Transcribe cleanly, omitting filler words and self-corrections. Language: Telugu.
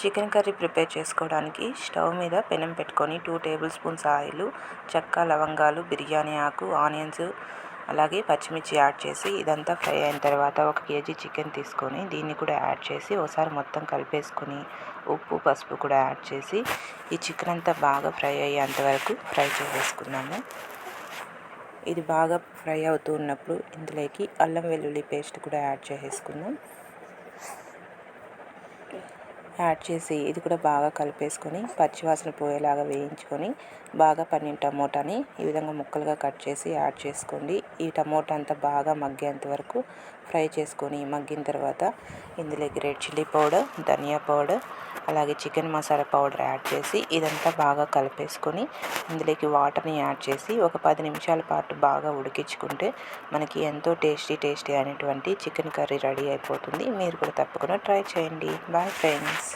చికెన్ కర్రీ ప్రిపేర్ చేసుకోవడానికి స్టవ్ మీద పెనం పెట్టుకొని 2 టేబుల్ స్పూన్స్ ఆయిల్, చెక్క, లవంగాలు, బిర్యానీ ఆకు, ఆనియన్స్ అలాగే పచ్చిమిర్చి యాడ్ చేసి ఇదంతా ఫ్రై అయిన తర్వాత 1 కేజీ చికెన్ తీసుకొని దీన్ని కూడా యాడ్ చేసి ఒకసారి మొత్తం కలిపేసుకొని ఉప్పు, పసుపు కూడా యాడ్ చేసి ఈ చికెన్ అంతా బాగా ఫ్రై అయ్యేంత వరకు ఫ్రై చేసేసుకున్నాము. ఇది బాగా ఫ్రై అవుతూ ఉన్నప్పుడు ఇందులోకి అల్లం వెల్లుల్లి పేస్ట్ కూడా యాడ్ చేసేసుకుందాం. యాడ్ చేసి ఇది కూడా బాగా కలిపేసుకొని పచ్చివాసన పోయేలాగా వేయించుకొని బాగా పండిన టమోటాని ఈ విధంగా ముక్కలుగా కట్ చేసి యాడ్ చేసుకోండి. ఈ టమోటా అంతా బాగా మగ్గేంత వరకు ఫ్రై చేసుకొని మగ్గిన తర్వాత ఇందులోకి రెడ్ చిల్లీ పౌడర్, ధనియా పౌడర్ అలాగే చికెన్ మసాలా పౌడర్ యాడ్ చేసి ఇదంతా బాగా కలిపేసుకొని ఇందులోకి వాటర్ని యాడ్ చేసి ఒక 10 నిమిషాల పాటు బాగా ఉడికించుకుంటే మనకి ఎంతో టేస్టీ అయినటువంటి చికెన్ కర్రీ రెడీ అయిపోతుంది. మీరు కూడా తప్పకుండా ట్రై చేయండి. Bye friends.